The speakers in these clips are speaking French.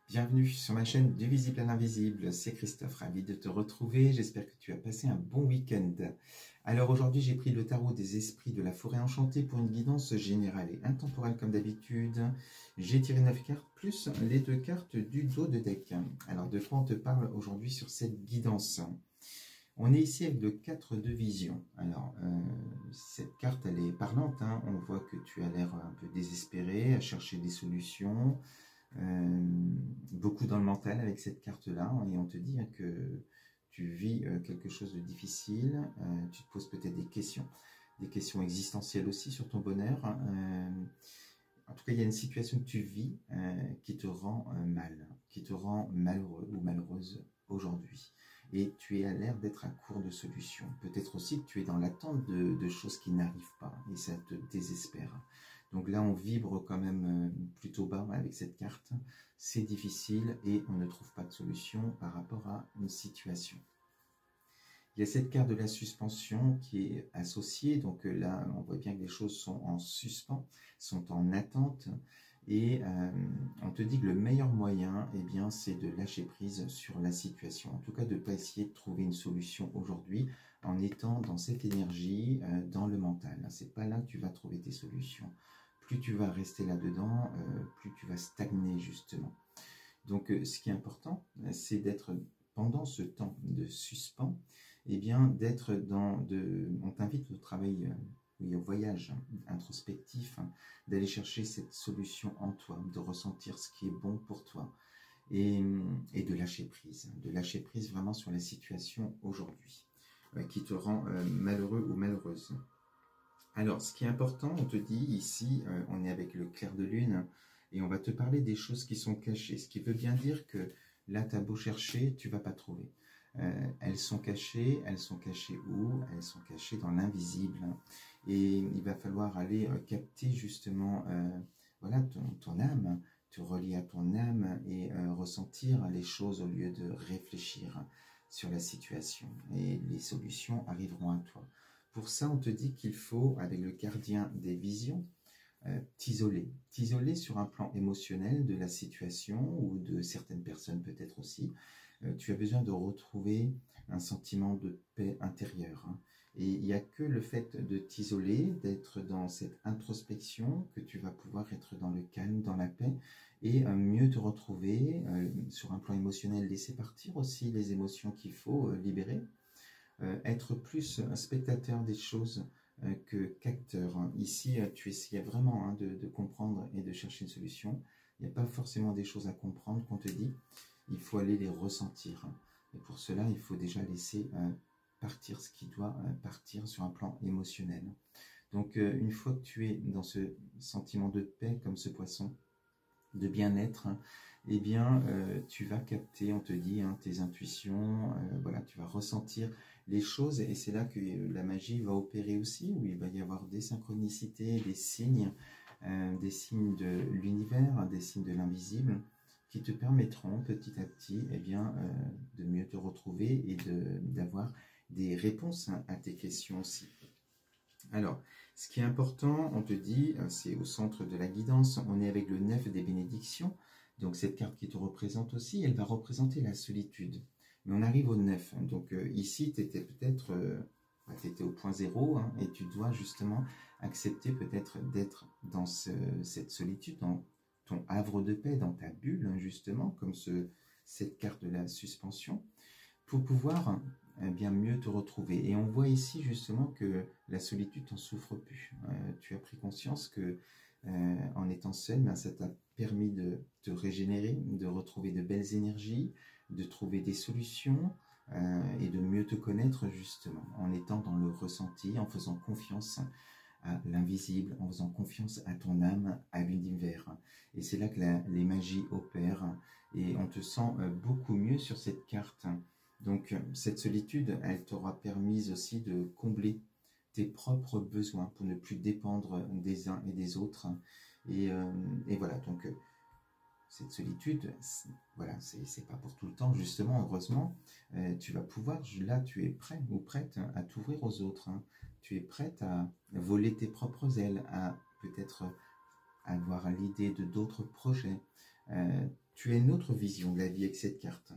Bienvenue sur ma chaîne Du Visible à l'Invisible, c'est Christophe, ravi de te retrouver, j'espère que tu as passé un bon week-end. Alors aujourd'hui j'ai pris le tarot des esprits de la forêt enchantée pour une guidance générale et intemporelle comme d'habitude. J'ai tiré 9 cartes plus les 2 cartes du dos de deck. Alors de quoi on te parle aujourd'hui sur cette guidance? On est ici avec le 4 de vision. Alors cette carte elle est parlante, hein. On voit que tu as l'air un peu désespéré, à chercher des solutions. Beaucoup dans le mental avec cette carte-là, et on te dit que tu vis quelque chose de difficile, tu te poses peut-être des questions existentielles aussi sur ton bonheur. En tout cas, il y a une situation que tu vis qui te rend mal, qui te rend malheureux ou malheureuse aujourd'hui. Et tu es à l'air d'être à court de solutions. Peut-être aussi que tu es dans l'attente de choses qui n'arrivent pas et ça te désespère. Donc là, on vibre quand même plutôt bas avec cette carte. C'est difficile et on ne trouve pas de solution par rapport à une situation. Il y a cette carte de la suspension qui est associée. Donc là, on voit bien que les choses sont en suspens, sont en attente. Et on te dit que le meilleur moyen, eh bien, c'est de lâcher prise sur la situation. En tout cas, de ne pas essayer de trouver une solution aujourd'hui en étant dans cette énergie, dans le mental. C'est pas là que tu vas trouver tes solutions. Plus tu vas rester là-dedans, plus tu vas stagner justement. Donc ce qui est important, c'est d'être pendant ce temps de suspens, eh bien d'être on t'invite au travail, oui, au voyage introspectif, d'aller chercher cette solution en toi, de ressentir ce qui est bon pour toi et de lâcher prise vraiment sur la situation aujourd'hui qui te rend malheureux ou malheureuse. Alors, ce qui est important, on te dit ici, on est avec le clair de lune, et on va te parler des choses qui sont cachées. Ce qui veut bien dire que là, tu as beau chercher, tu ne vas pas trouver. Elles sont cachées où? Elles sont cachées dans l'invisible. Et il va falloir aller capter justement voilà, ton âme, te relier à ton âme et ressentir les choses au lieu de réfléchir sur la situation. Et les solutions arriveront à toi. Pour ça, on te dit qu'il faut, avec le gardien des visions, t'isoler sur un plan émotionnel de la situation ou de certaines personnes peut-être aussi. Tu as besoin de retrouver un sentiment de paix intérieure. Et il n'y a que le fait de t'isoler, d'être dans cette introspection, que tu vas pouvoir être dans le calme, dans la paix, et mieux te retrouver sur un plan émotionnel, laisser partir aussi les émotions qu'il faut libérer. Être plus un spectateur des choses que qu'acteur. Ici, tu essayes vraiment de comprendre et de chercher une solution. Il n'y a pas forcément des choses à comprendre qu'on te dit. Il faut aller les ressentir. Et pour cela, il faut déjà laisser partir ce qui doit partir sur un plan émotionnel. Donc, une fois que tu es dans ce sentiment de paix, comme ce poisson, de bien-être, eh bien, tu vas capter, on te dit, tes intuitions, voilà, tu vas ressentir les choses, et c'est là que la magie va opérer aussi, où il va y avoir des synchronicités, des signes de l'univers, des signes de l'invisible, qui te permettront petit à petit, eh bien, de mieux te retrouver et d'avoir des réponses à tes questions aussi. Alors, ce qui est important, on te dit, c'est au centre de la guidance, on est avec le 9 des bénédictions, donc cette carte qui te représente aussi, elle va représenter la solitude. Mais on arrive au 9, donc ici, tu étais peut-être, tu étais au point 0, et tu dois justement accepter peut-être d'être dans cette solitude, dans ton havre de paix, dans ta bulle, justement, comme cette carte de la suspension, pour pouvoir bien mieux te retrouver. Et on voit ici justement que la solitude t'en souffre plus. Tu as pris conscience que en étant seul, ben, ça t'a permis de te régénérer, de retrouver de belles énergies, de trouver des solutions et de mieux te connaître justement, en étant dans le ressenti, en faisant confiance à l'invisible, en faisant confiance à ton âme, à l'univers. Et c'est là que les magies opèrent et on te sent beaucoup mieux sur cette carte. Donc cette solitude, elle t'aura permis aussi de combler tes propres besoins pour ne plus dépendre des uns et des autres. Et voilà, donc cette solitude, voilà, c'est pas pour tout le temps, justement, heureusement. Tu vas pouvoir, là, tu es prêt ou prête à t'ouvrir aux autres. Tu es prête à voler tes propres ailes, à peut-être avoir l'idée de d'autres projets. tu as une autre vision de la vie avec cette carte.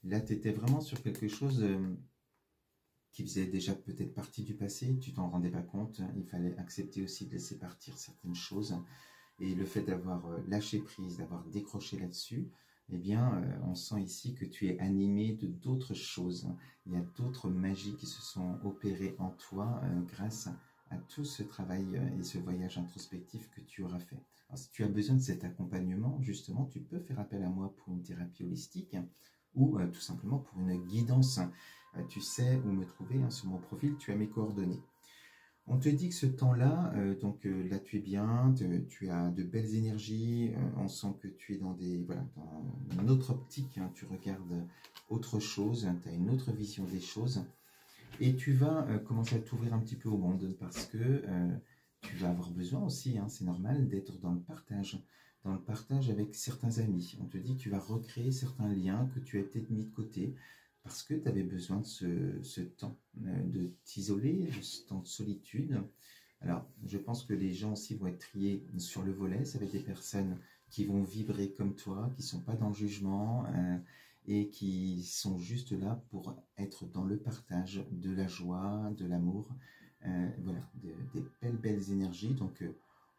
Là, tu étais vraiment sur quelque chose qui faisait déjà peut-être partie du passé, tu t'en rendais pas compte. Il fallait accepter aussi de laisser partir certaines choses. Et le fait d'avoir lâché prise, d'avoir décroché là-dessus, eh bien, on sent ici que tu es animé de d'autres choses. Il y a d'autres magies qui se sont opérées en toi grâce à tout ce travail et ce voyage introspectif que tu auras fait. Alors, si tu as besoin de cet accompagnement, justement, tu peux faire appel à moi pour une thérapie holistique ou tout simplement pour une guidance. Tu sais où me trouver, hein, sur mon profil, tu as mes coordonnées. On te dit que ce temps-là, là tu es bien, tu as de belles énergies, on sent que tu es dans dans une autre optique, hein, tu regardes autre chose, tu as une autre vision des choses, et tu vas commencer à t'ouvrir un petit peu au monde, parce que tu vas avoir besoin aussi, hein, c'est normal, d'être dans le partage avec certains amis. On te dit que tu vas recréer certains liens que tu as peut-être mis de côté, parce que tu avais besoin de ce temps de t'isoler, de ce temps de solitude. Alors, je pense que les gens aussi vont être triés sur le volet. Ça va être des personnes qui vont vibrer comme toi, qui ne sont pas dans le jugement et qui sont juste là pour être dans le partage de la joie, de l'amour, des belles énergies. Donc,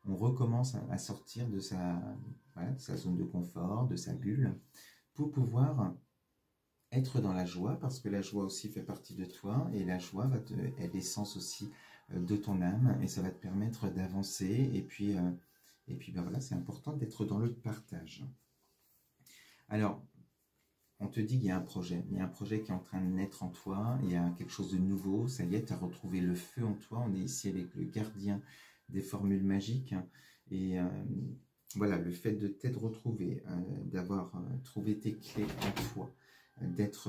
on recommence à sortir de de sa zone de confort, de sa bulle, pour pouvoir être dans la joie, parce que la joie aussi fait partie de toi, et la joie est l'essence aussi de ton âme, et ça va te permettre d'avancer, et puis voilà, c'est important d'être dans le partage. Alors, on te dit qu'il y a un projet, il y a un projet qui est en train de naître en toi, il y a quelque chose de nouveau, ça y est, tu as retrouvé le feu en toi, on est ici avec le gardien des formules magiques, et voilà, le fait de t'être retrouvé, d'avoir trouvé tes clés en toi, d'être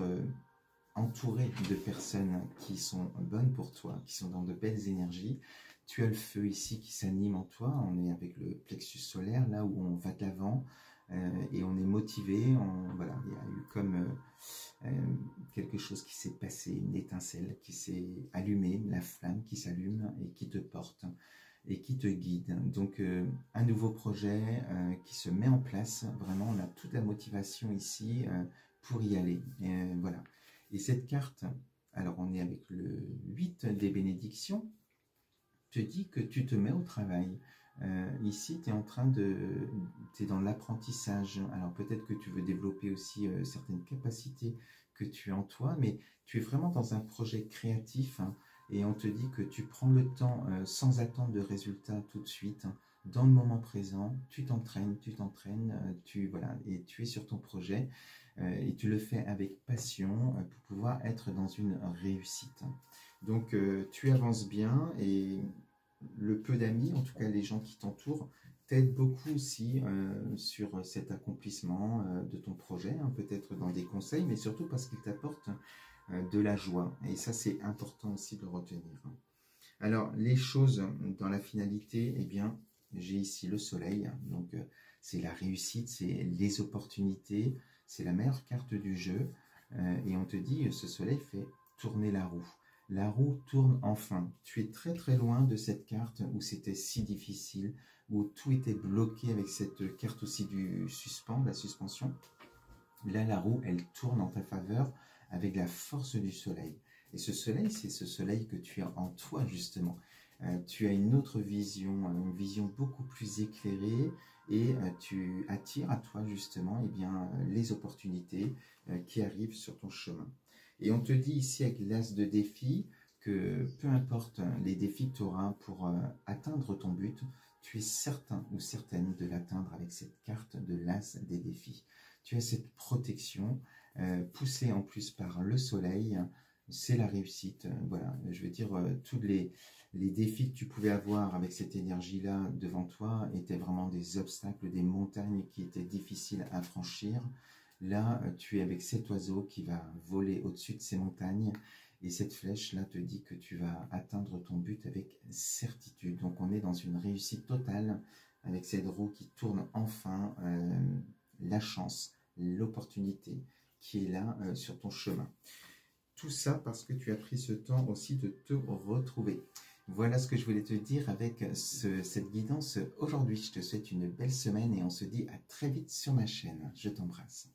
entouré de personnes qui sont bonnes pour toi, qui sont dans de belles énergies. Tu as le feu ici qui s'anime en toi, on est avec le plexus solaire, là où on va de l'avant, et on est motivé, voilà, il y a eu comme quelque chose qui s'est passé, une étincelle qui s'est allumée, la flamme qui s'allume et qui te porte et qui te guide. Donc un nouveau projet qui se met en place, vraiment on a toute la motivation ici pour y aller, voilà. Et cette carte, alors on est avec le 8 des bénédictions, te dit que tu te mets au travail. Ici, tu es en train tu es dans l'apprentissage. Alors peut-être que tu veux développer aussi certaines capacités que tu as en toi, mais tu es vraiment dans un projet créatif, hein, et on te dit que tu prends le temps sans attendre de résultats tout de suite, hein, dans le moment présent, tu t'entraînes, voilà, et tu es sur ton projet, et tu le fais avec passion pour pouvoir être dans une réussite. Donc tu avances bien, et le peu d'amis, en tout cas les gens qui t'entourent, t'aident beaucoup aussi sur cet accomplissement de ton projet, hein, peut-être dans des conseils, mais surtout parce qu'ils t'apportent de la joie. Et ça, c'est important aussi de le retenir. Alors, les choses dans la finalité, eh bien, j'ai ici le soleil, donc c'est la réussite, c'est les opportunités, c'est la meilleure carte du jeu, et on te dit, ce soleil fait tourner la roue. La roue tourne enfin. Tu es très très loin de cette carte où c'était si difficile, où tout était bloqué avec cette carte aussi du suspens, la suspension. Là, la roue, elle tourne en ta faveur avec la force du soleil. Et ce soleil, c'est ce soleil que tu as en toi, justement. Tu as une autre vision, une vision beaucoup plus éclairée, et tu attires à toi, justement, les opportunités qui arrivent sur ton chemin. Et on te dit ici, avec l'as de défi, que peu importe les défis que tu auras pour atteindre ton but, tu es certain ou certaine de l'atteindre avec cette carte de l'as des défis. Tu as cette protection, poussée en plus par le soleil, c'est la réussite. Voilà, je veux dire, tous les défis que tu pouvais avoir avec cette énergie-là devant toi étaient vraiment des obstacles, des montagnes qui étaient difficiles à franchir. Là, tu es avec cet oiseau qui va voler au-dessus de ces montagnes, et cette flèche-là te dit que tu vas atteindre ton but avec certitude. Donc on est dans une réussite totale avec cette roue qui tourne enfin, la chance, l'opportunité qui est là sur ton chemin. Tout ça parce que tu as pris ce temps aussi de te retrouver. Voilà ce que je voulais te dire avec cette guidance aujourd'hui. Je te souhaite une belle semaine et on se dit à très vite sur ma chaîne. Je t'embrasse.